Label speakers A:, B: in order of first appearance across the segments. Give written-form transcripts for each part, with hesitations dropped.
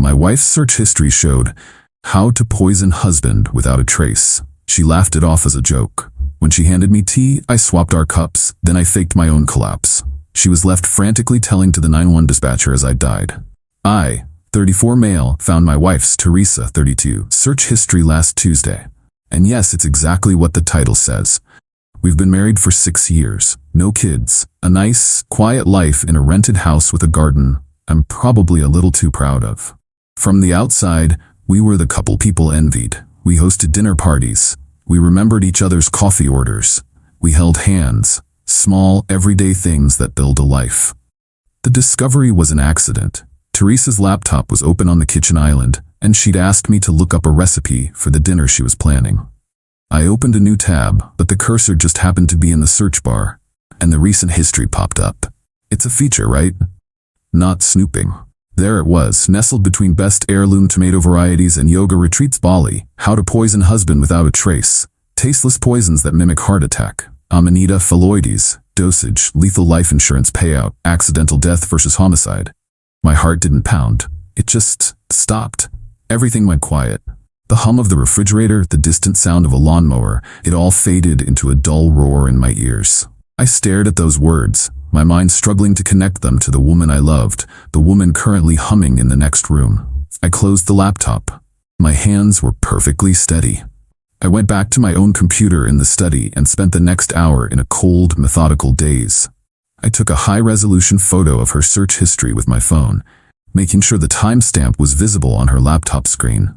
A: My wife's search history showed, "How to poison husband without a trace." She laughed it off as a joke. When she handed me tea, I swapped our cups, then I faked my own collapse. She was left frantically telling to the 911 dispatcher as I died. I, 34 male, found my wife's, Teresa, 32, search history last Tuesday. And yes, it's exactly what the title says. We've been married for 6 years, no kids, a nice, quiet life in a rented house with a garden I'm probably a little too proud of. From the outside, we were the couple people envied. We hosted dinner parties. We remembered each other's coffee orders. We held hands, small, everyday things that build a life. The discovery was an accident. Teresa's laptop was open on the kitchen island, and she'd asked me to look up a recipe for the dinner she was planning. I opened a new tab, but the cursor just happened to be in the search bar, and the recent history popped up. It's a feature, right? Not snooping. There it was, nestled between best heirloom tomato varieties and yoga retreats Bali, how to poison husband without a trace, tasteless poisons that mimic heart attack, Amanita phalloides, dosage, lethal life insurance payout, accidental death versus homicide. My heart didn't pound. It just stopped. Everything went quiet. The hum of the refrigerator, the distant sound of a lawnmower, it all faded into a dull roar in my ears. I stared at those words, my mind struggling to connect them to the woman I loved, the woman currently humming in the next room. I closed the laptop. My hands were perfectly steady. I went back to my own computer in the study and spent the next hour in a cold, methodical daze. I took a high-resolution photo of her search history with my phone, making sure the timestamp was visible on her laptop screen.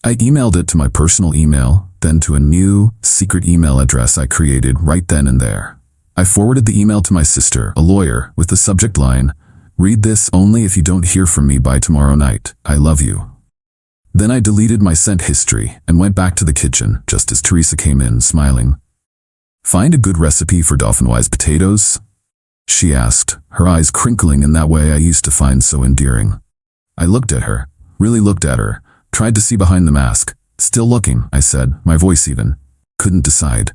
A: I emailed it to my personal email, then to a new, secret email address I created right then and there. I forwarded the email to my sister, a lawyer, with the subject line, "Read this only if you don't hear from me by tomorrow night. I love you." Then I deleted my sent history and went back to the kitchen just as Teresa came in, smiling. "Find a good recipe for dauphinoise potatoes?" she asked, her eyes crinkling in that way I used to find so endearing. I looked at her, really looked at her, tried to see behind the mask. "Still looking," I said, my voice even. Couldn't decide.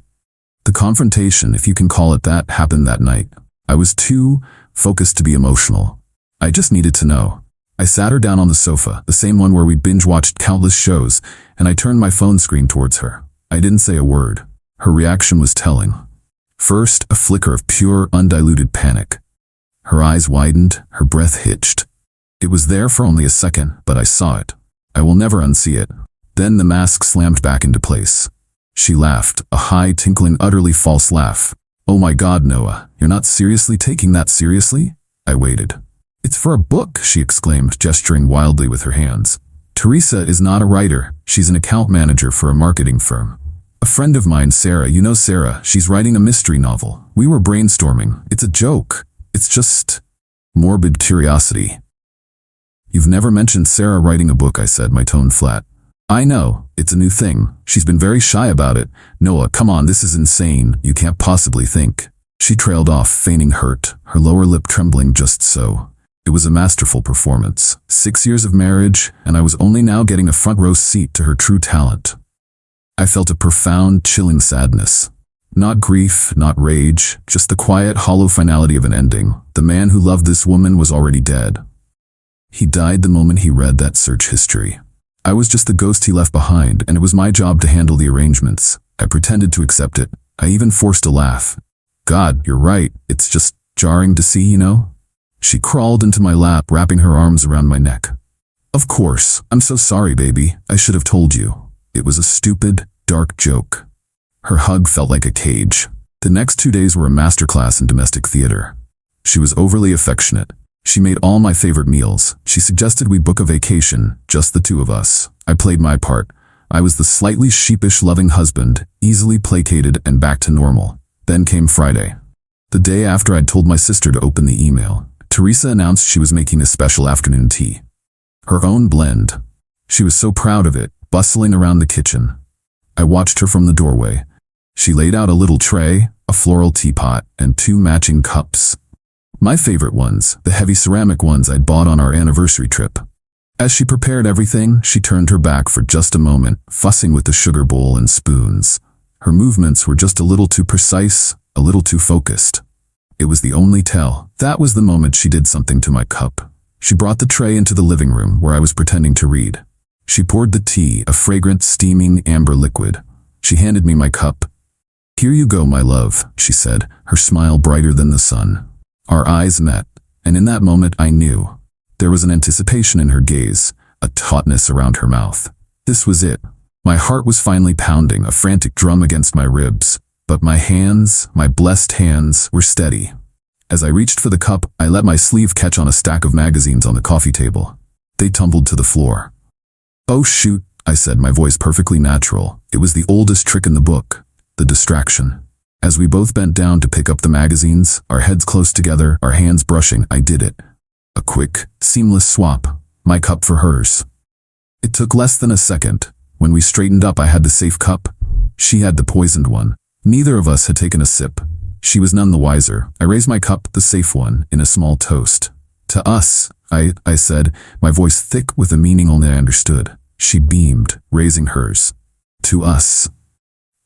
A: The confrontation, if you can call it that, happened that night. I was too focused to be emotional. I just needed to know. I sat her down on the sofa, the same one where we'd binge-watched countless shows, and I turned my phone screen towards her. I didn't say a word. Her reaction was telling. First, a flicker of pure, undiluted panic. Her eyes widened, her breath hitched. It was there for only a second, but I saw it. I will never unsee it. Then the mask slammed back into place. She laughed, a high, tinkling, utterly false laugh. "Oh my God, Noah, you're not seriously taking that seriously?" I waited. "It's for a book," she exclaimed, gesturing wildly with her hands. "Teresa is not a writer. She's an account manager for a marketing firm. A friend of mine, Sarah, you know Sarah, she's writing a mystery novel. We were brainstorming. It's a joke. It's just morbid curiosity." "You've never mentioned Sarah writing a book," I said, my tone flat. "I know. It's a new thing. She's been very shy about it. Noah, come on, this is insane. You can't possibly think." She trailed off, feigning hurt, her lower lip trembling just so. It was a masterful performance. 6 years of marriage, and I was only now getting a front-row seat to her true talent. I felt a profound, chilling sadness. Not grief, not rage, just the quiet, hollow finality of an ending. The man who loved this woman was already dead. He died the moment he read that search history. I was just the ghost he left behind, and it was my job to handle the arrangements. I pretended to accept it. I even forced a laugh. "God, you're right. It's just jarring to see, you know?" She crawled into my lap, wrapping her arms around my neck. "Of course. I'm so sorry, baby. I should have told you. It was a stupid, dark joke." Her hug felt like a cage. The next 2 days were a masterclass in domestic theater. She was overly affectionate. She made all my favorite meals. She suggested we book a vacation, just the two of us. I played my part. I was the slightly sheepish, loving husband, easily placated and back to normal. Then came Friday. The day after I'd told my sister to open the email, Teresa announced she was making a special afternoon tea. Her own blend. She was so proud of it, bustling around the kitchen. I watched her from the doorway. She laid out a little tray, a floral teapot, and 2 matching cups. My favorite ones, the heavy ceramic ones I'd bought on our anniversary trip. As she prepared everything, she turned her back for just a moment, fussing with the sugar bowl and spoons. Her movements were just a little too precise, a little too focused. It was the only tell. That was the moment she did something to my cup. She brought the tray into the living room where I was pretending to read. She poured the tea, a fragrant, steaming amber liquid. She handed me my cup. "Here you go, my love," she said, her smile brighter than the sun. Our eyes met, and in that moment I knew. There was an anticipation in her gaze, a tautness around her mouth. This was it. My heart was finally pounding, a frantic drum against my ribs, but my hands, my blessed hands, were steady. As I reached for the cup, I let my sleeve catch on a stack of magazines on the coffee table. They tumbled to the floor. "Oh shoot," I said, my voice perfectly natural. It was the oldest trick in the book, the distraction. As we both bent down to pick up the magazines, our heads close together, our hands brushing, I did it. A quick, seamless swap, my cup for hers. It took less than a second. When we straightened up, I had the safe cup. She had the poisoned one. Neither of us had taken a sip. She was none the wiser. I raised my cup, the safe one, in a small toast. "To us," I said, my voice thick with a meaning only I understood. She beamed, raising hers. "To us."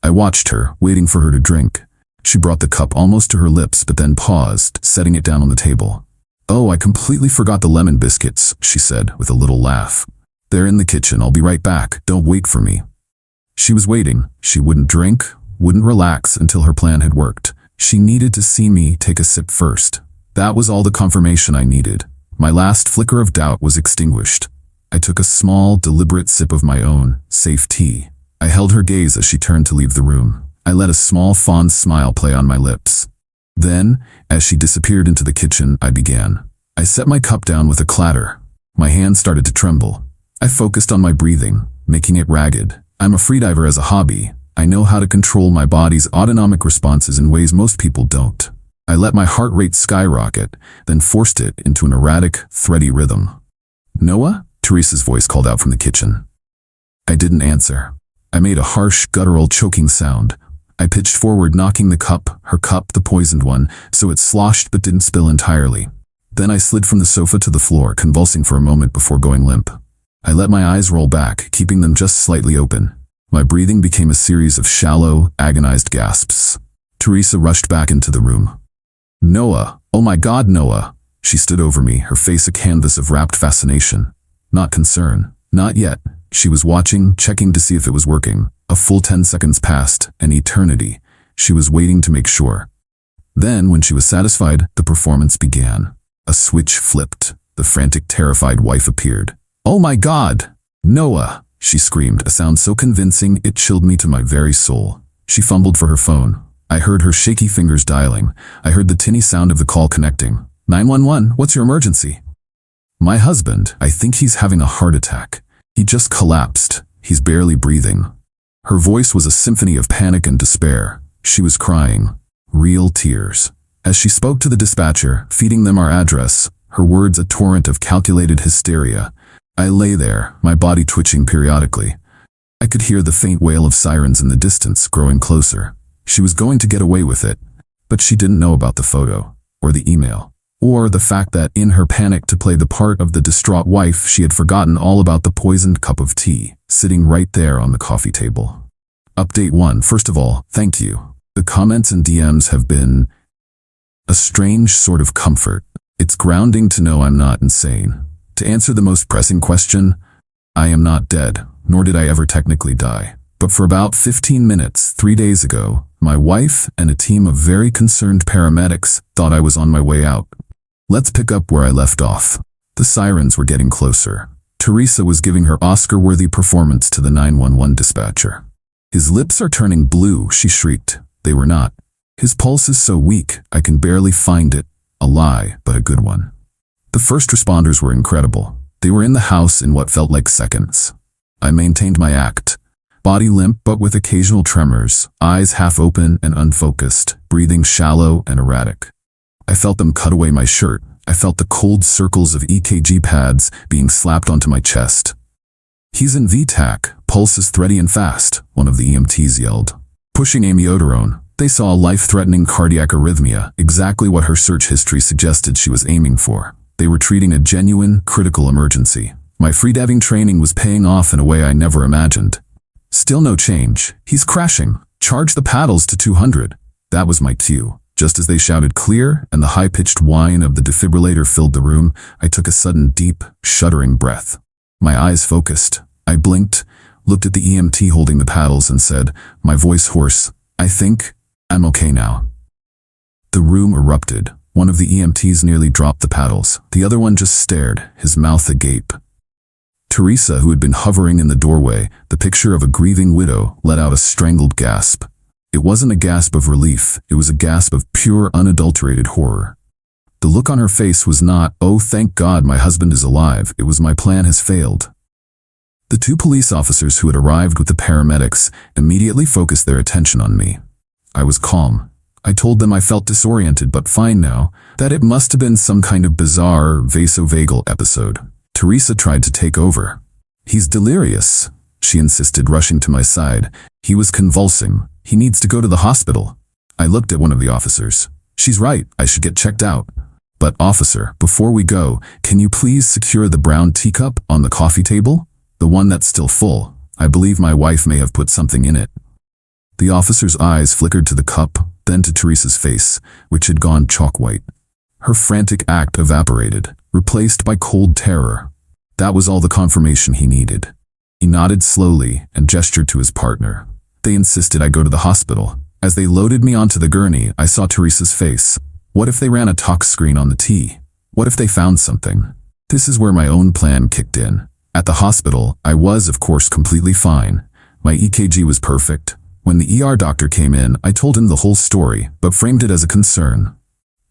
A: I watched her, waiting for her to drink. She brought the cup almost to her lips, but then paused, setting it down on the table. "Oh, I completely forgot the lemon biscuits," she said, with a little laugh. "They're in the kitchen. I'll be right back. Don't wait for me." She was waiting. She wouldn't drink, wouldn't relax until her plan had worked. She needed to see me take a sip first. That was all the confirmation I needed. My last flicker of doubt was extinguished. I took a small, deliberate sip of my own, safe tea. I held her gaze as she turned to leave the room. I let a small, fond smile play on my lips. Then, as she disappeared into the kitchen, I began. I set my cup down with a clatter. My hands started to tremble. I focused on my breathing, making it ragged. I'm a freediver as a hobby. I know how to control my body's autonomic responses in ways most people don't. I let my heart rate skyrocket, then forced it into an erratic, thready rhythm. "Noah?" Teresa's voice called out from the kitchen. I didn't answer. I made a harsh, guttural, choking sound. I pitched forward, knocking the cup, her cup, the poisoned one, so it sloshed but didn't spill entirely. Then I slid from the sofa to the floor, convulsing for a moment before going limp. I let my eyes roll back, keeping them just slightly open. My breathing became a series of shallow, agonized gasps. Teresa rushed back into the room. "Noah, oh my God, Noah." She stood over me, her face a canvas of rapt fascination. Not concern. Not yet. She was watching, checking to see if it was working. A full 10 seconds passed, an eternity. She was waiting to make sure. Then, when she was satisfied, the performance began. A switch flipped. The frantic, terrified wife appeared. "Oh my God! Noah!" she screamed, a sound so convincing it chilled me to my very soul. She fumbled for her phone. I heard her shaky fingers dialing. I heard the tinny sound of the call connecting. 911, what's your emergency? "My husband, I think he's having a heart attack. He just collapsed. He's barely breathing." Her voice was a symphony of panic and despair. She was crying. Real tears. As she spoke to the dispatcher, feeding them our address, her words a torrent of calculated hysteria. I lay there, my body twitching periodically. I could hear the faint wail of sirens in the distance, growing closer. She was going to get away with it, but she didn't know about the photo, or the email, or the fact that in her panic to play the part of the distraught wife, she had forgotten all about the poisoned cup of tea, sitting right there on the coffee table. Update 1. First of all, thank you. The comments and DMs have been a strange sort of comfort. It's grounding to know I'm not insane. To answer the most pressing question, I am not dead, nor did I ever technically die. But for about 15 minutes, 3 days ago, my wife and a team of very concerned paramedics thought I was on my way out. Let's pick up where I left off. The sirens were getting closer. Teresa was giving her Oscar-worthy performance to the 911 dispatcher. "His lips are turning blue," she shrieked. They were not. "His pulse is so weak, I can barely find it." A lie, but a good one. The first responders were incredible. They were in the house in what felt like seconds. I maintained my act. Body limp but with occasional tremors, eyes half open and unfocused, breathing shallow and erratic. I felt them cut away my shirt. I felt the cold circles of EKG pads being slapped onto my chest. "He's in VTAC, pulse is thready and fast," one of the EMTs yelled. Pushing amiodarone, they saw a life-threatening cardiac arrhythmia, exactly what her search history suggested she was aiming for. They were treating a genuine, critical emergency. My freediving training was paying off in a way I never imagined. Still no change. "He's crashing. Charge the paddles to 200. That was my cue. Just as they shouted clear and the high-pitched whine of the defibrillator filled the room, I took a sudden deep, shuddering breath. My eyes focused. I blinked, looked at the EMT holding the paddles and said, my voice hoarse, I think I'm okay now. The room erupted. One of the EMTs nearly dropped the paddles. The other one just stared, his mouth agape. Teresa, who had been hovering in the doorway, the picture of a grieving widow, let out a strangled gasp. It wasn't a gasp of relief, it was a gasp of pure, unadulterated horror. The look on her face was not, oh thank God my husband is alive, it was my plan has failed. The two police officers who had arrived with the paramedics immediately focused their attention on me. I was calm. I told them I felt disoriented but fine now, that it must have been some kind of bizarre vasovagal episode. Teresa tried to take over. He's delirious, she insisted, rushing to my side. He was convulsing. He needs to go to the hospital. I looked at one of the officers. She's right, I should get checked out. But officer, before we go, can you please secure the brown teacup on the coffee table? The one that's still full. I believe my wife may have put something in it. The officer's eyes flickered to the cup, then to Teresa's face, which had gone chalk white. Her frantic act evaporated, replaced by cold terror. That was all the confirmation he needed. He nodded slowly and gestured to his partner. They insisted I go to the hospital. As they loaded me onto the gurney, I saw Teresa's face. What if they ran a tox screen on the tea? What if they found something? This is where my own plan kicked in. At the hospital, I was, of course, completely fine. My EKG was perfect. When the ER doctor came in, I told him the whole story, but framed it as a concern.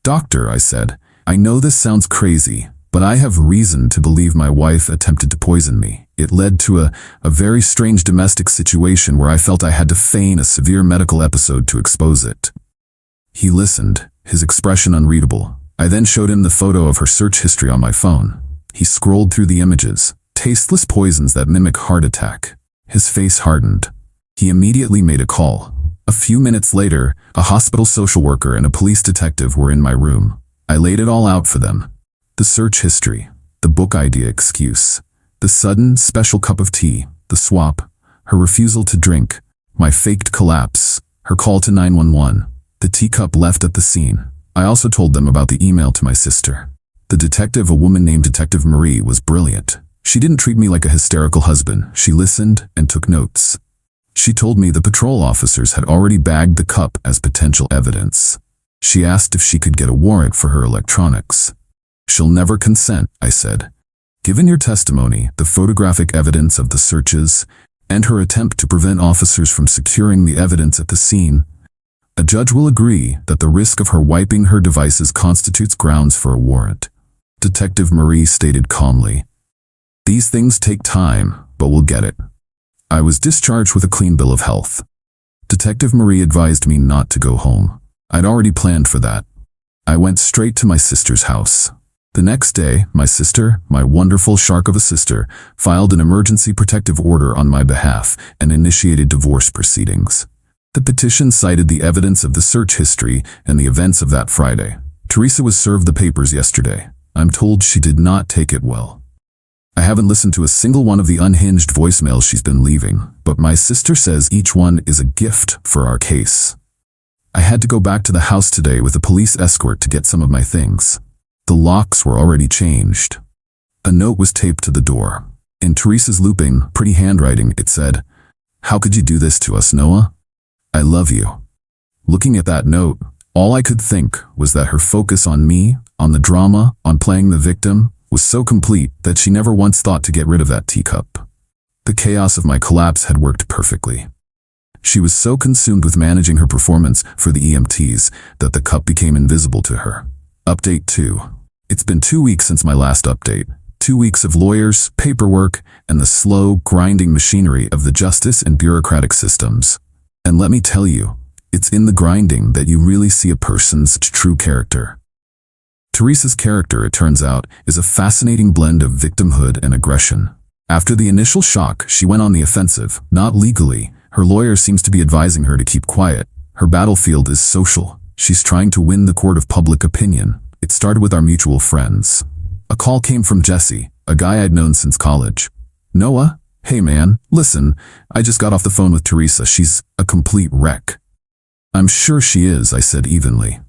A: Doctor, I said, I know this sounds crazy, but I have reason to believe my wife attempted to poison me. It led to a very strange domestic situation where I felt I had to feign a severe medical episode to expose it. He listened, his expression unreadable. I then showed him the photo of her search history on my phone. He scrolled through the images, tasteless poisons that mimic heart attack. His face hardened. He immediately made a call. A few minutes later, a hospital social worker and a police detective were in my room. I laid it all out for them. The search history, the book idea excuse, the sudden special cup of tea, the swap, her refusal to drink, my faked collapse, her call to 911, the teacup left at the scene. I also told them about the email to my sister. The detective, a woman named Detective Marie, was brilliant. She didn't treat me like a hysterical husband. She listened and took notes. She told me the patrol officers had already bagged the cup as potential evidence. She asked if she could get a warrant for her electronics. She'll never consent, I said. Given your testimony, the photographic evidence of the searches, and her attempt to prevent officers from securing the evidence at the scene, a judge will agree that the risk of her wiping her devices constitutes grounds for a warrant. Detective Marie stated calmly, these things take time, but we'll get it. I was discharged with a clean bill of health. Detective Marie advised me not to go home. I'd already planned for that. I went straight to my sister's house. The next day, my sister, my wonderful shark of a sister, filed an emergency protective order on my behalf and initiated divorce proceedings. The petition cited the evidence of the search history and the events of that Friday. Teresa was served the papers yesterday. I'm told she did not take it well. I haven't listened to a single one of the unhinged voicemails she's been leaving, but my sister says each one is a gift for our case. I had to go back to the house today with a police escort to get some of my things. The locks were already changed. A note was taped to the door. In Teresa's looping, pretty handwriting, it said, "How could you do this to us, Noah? I love you." Looking at that note, all I could think was that her focus on me, on the drama, on playing the victim, was so complete that she never once thought to get rid of that teacup. The chaos of my collapse had worked perfectly. She was so consumed with managing her performance for the EMTs that the cup became invisible to her. Update 2. It's been 2 weeks since my last update. 2 weeks of lawyers, paperwork, and the slow, grinding machinery of the justice and bureaucratic systems. And let me tell you, it's in the grinding that you really see a person's true character. Teresa's character, it turns out, is a fascinating blend of victimhood and aggression. After the initial shock, she went on the offensive, not legally. Her lawyer seems to be advising her to keep quiet. Her battlefield is social. She's trying to win the court of public opinion. It started with our mutual friends. A call came from Jesse, a guy I'd known since college. "Noah, hey man, listen, I just got off the phone with Teresa. She's a complete wreck." "I'm sure she is," I said evenly.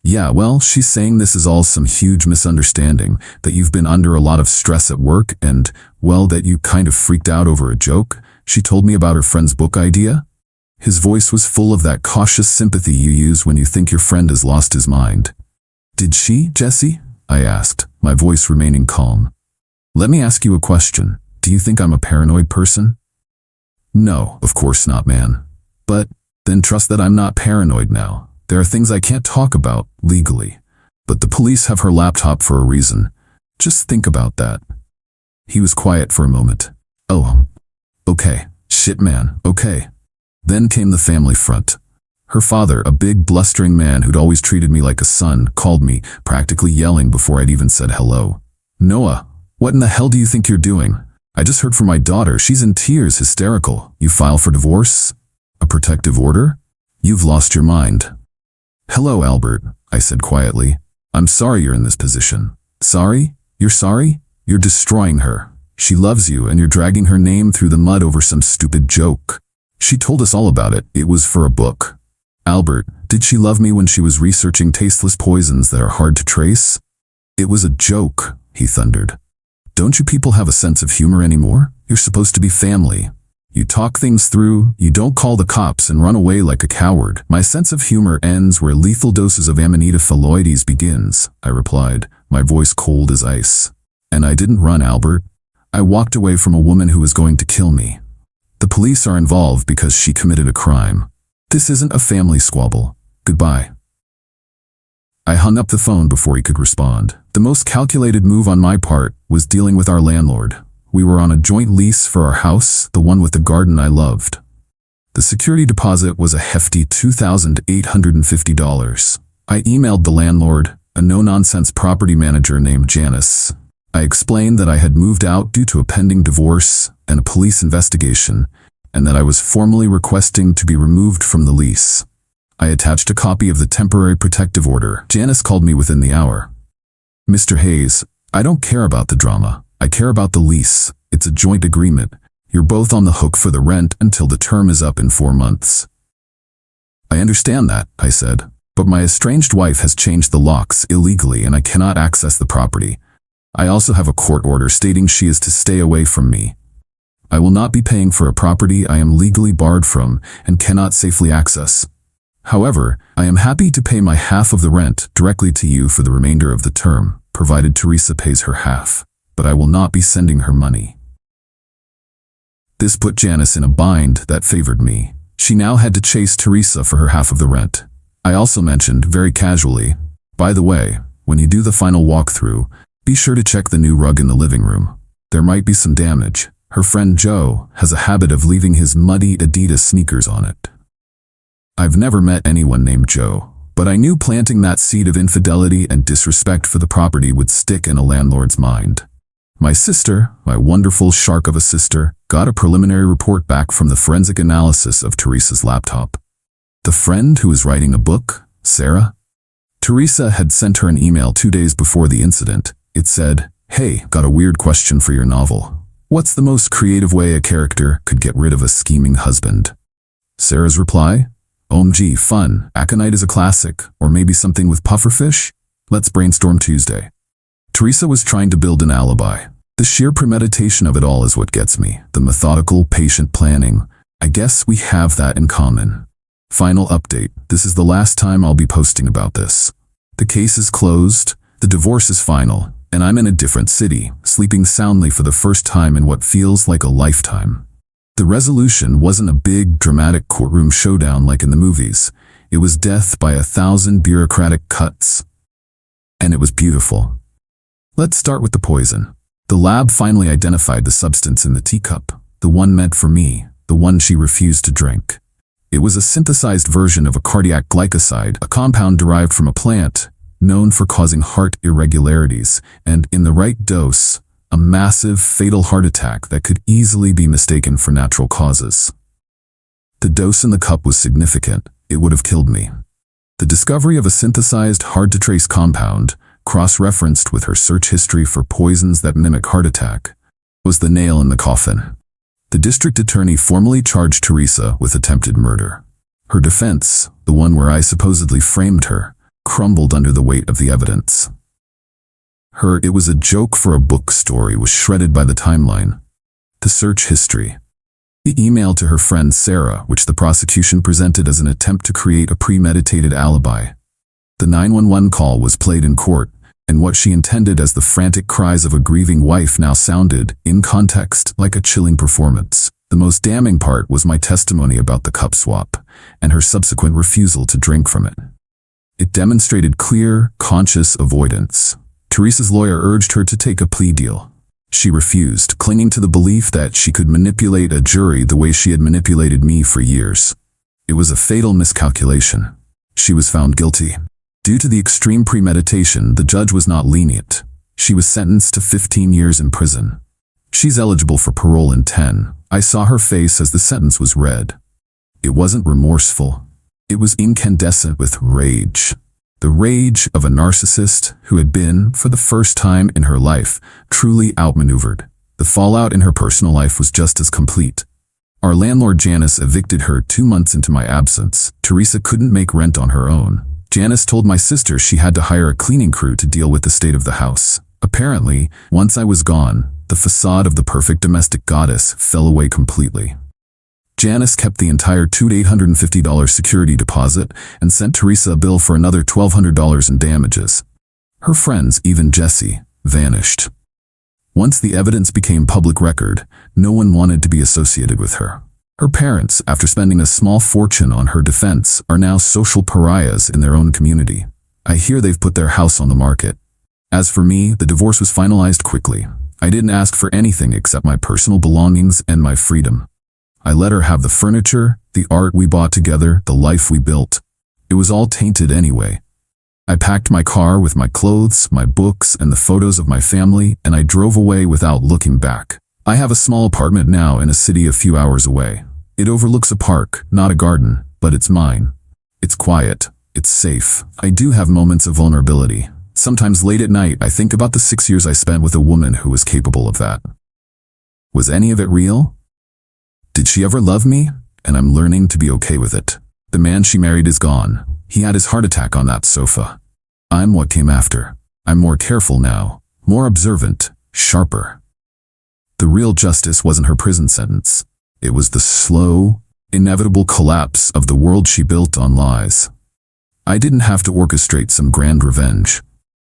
A: Yeah, well, she's saying this is all some huge misunderstanding, that you've been under a lot of stress at work and, well, that you kind of freaked out over a joke. She told me about her friend's book idea. His voice was full of that cautious sympathy you use when you think your friend has lost his mind. Did she, Jesse? I asked, my voice remaining calm. Let me ask you a question. Do you think I'm a paranoid person? No, of course not, man. But then trust that I'm not paranoid now. There are things I can't talk about legally. But the police have her laptop for a reason. Just think about that. He was quiet for a moment. Oh, okay. Shit, man. Okay. Then came the family front. Her father, a big blustering man who'd always treated me like a son, called me, practically yelling before I'd even said hello. Noah, what in the hell do you think you're doing? I just heard from my daughter. She's in tears, hysterical. You file for divorce? A protective order? You've lost your mind. Hello, Albert, I said quietly. I'm sorry you're in this position. Sorry? You're sorry? You're destroying her. She loves you and you're dragging her name through the mud over some stupid joke. She told us all about it. It was for a book. Albert, did she love me when she was researching tasteless poisons that are hard to trace? It was a joke, he thundered. Don't you people have a sense of humor anymore? You're supposed to be family. You talk things through, you don't call the cops and run away like a coward. My sense of humor ends where lethal doses of Amanita phalloides begins, I replied, my voice cold as ice. And I didn't run, Albert. I walked away from a woman who was going to kill me. The police are involved because she committed a crime. This isn't a family squabble. Goodbye. I hung up the phone before he could respond. The most calculated move on my part was dealing with our landlord. We were on a joint lease for our house, the one with the garden I loved. The security deposit was a hefty $2,850. I emailed the landlord, a no-nonsense property manager named Janice. I explained that I had moved out due to a pending divorce and a police investigation, and that I was formally requesting to be removed from the lease. I attached a copy of the temporary protective order. Janice called me within the hour. Mr. Hayes, I don't care about the drama. I care about the lease. It's a joint agreement. You're both on the hook for the rent until the term is up in 4 months. I understand that, I said, but my estranged wife has changed the locks illegally and I cannot access the property. I also have a court order stating she is to stay away from me. I will not be paying for a property I am legally barred from and cannot safely access. However, I am happy to pay my half of the rent directly to you for the remainder of the term, provided Teresa pays her half, but I will not be sending her money. This put Janice in a bind that favored me. She now had to chase Teresa for her half of the rent. I also mentioned, very casually, by the way, when you do the final walkthrough, be sure to check the new rug in the living room. There might be some damage. Her friend Joe has a habit of leaving his muddy Adidas sneakers on it. I've never met anyone named Joe, but I knew planting that seed of infidelity and disrespect for the property would stick in a landlord's mind. My sister, my wonderful shark of a sister, got a preliminary report back from the forensic analysis of Teresa's laptop. The friend who was writing a book, Sarah? Teresa had sent her an email 2 days before the incident. It said, "Hey, got a weird question for your novel. What's the most creative way a character could get rid of a scheming husband?" Sarah's reply? OMG, fun. Aconite is a classic, or maybe something with pufferfish? Let's brainstorm Tuesday. Teresa was trying to build an alibi. The sheer premeditation of it all is what gets me. The methodical, patient planning. I guess we have that in common. Final update. This is the last time I'll be posting about this. The case is closed, the divorce is final, and I'm in a different city, sleeping soundly for the first time in what feels like a lifetime. The resolution wasn't a big, dramatic courtroom showdown like in the movies. It was death by 1,000 bureaucratic cuts. And it was beautiful. Let's start with the poison. The lab finally identified the substance in the teacup, the one meant for me, the one she refused to drink. It was a synthesized version of a cardiac glycoside, a compound derived from a plant, known for causing heart irregularities, and in the right dose, a massive, fatal heart attack that could easily be mistaken for natural causes. The dose in the cup was significant. It would have killed me. The discovery of a synthesized, hard-to-trace compound, cross-referenced with her search history for poisons that mimic heart attack, was the nail in the coffin. The district attorney formally charged Teresa with attempted murder. Her defense, the one where I supposedly framed her, crumbled under the weight of the evidence. Her "it was a joke for a book" story was shredded by the timeline. The search history. The email to her friend Sarah, which the prosecution presented as an attempt to create a premeditated alibi. The 911 call was played in court, and what she intended as the frantic cries of a grieving wife now sounded, in context, like a chilling performance. The most damning part was my testimony about the cup swap, and her subsequent refusal to drink from it. It demonstrated clear, conscious avoidance. Teresa's lawyer urged her to take a plea deal. She refused, clinging to the belief that she could manipulate a jury the way she had manipulated me for years. It was a fatal miscalculation. She was found guilty. Due to the extreme premeditation, the judge was not lenient. She was sentenced to 15 years in prison. She's eligible for parole in 10. I saw her face as the sentence was read. It wasn't remorseful. It was incandescent with rage. The rage of a narcissist who had been, for the first time in her life, truly outmaneuvered. The fallout in her personal life was just as complete. Our landlord Janice evicted her 2 months into my absence. Teresa couldn't make rent on her own. Janice told my sister she had to hire a cleaning crew to deal with the state of the house. Apparently, once I was gone, the facade of the perfect domestic goddess fell away completely. Janice kept the entire $2,850 security deposit and sent Teresa a bill for another $1,200 in damages. Her friends, even Jesse, vanished. Once the evidence became public record, no one wanted to be associated with her. Her parents, after spending a small fortune on her defense, are now social pariahs in their own community. I hear they've put their house on the market. As for me, the divorce was finalized quickly. I didn't ask for anything except my personal belongings and my freedom. I let her have the furniture, the art we bought together, the life we built. It was all tainted anyway. I packed my car with my clothes, my books, and the photos of my family, and I drove away without looking back. I have a small apartment now in a city a few hours away. It overlooks a park, not a garden, but it's mine. It's quiet. It's safe. I do have moments of vulnerability. Sometimes late at night, I think about the 6 years I spent with a woman who was capable of that. Was any of it real? Did she ever love me? And I'm learning to be okay with it. The man she married is gone. He had his heart attack on that sofa. I'm what came after. I'm more careful now, more observant, sharper. The real justice wasn't her prison sentence. It was the slow, inevitable collapse of the world she built on lies. I didn't have to orchestrate some grand revenge.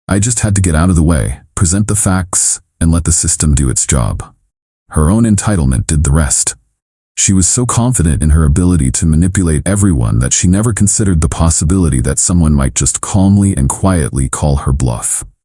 A: I just had to get out of the way, present the facts, and let the system do its job. Her own entitlement did the rest. She was so confident in her ability to manipulate everyone that she never considered the possibility that someone might just calmly and quietly call her bluff.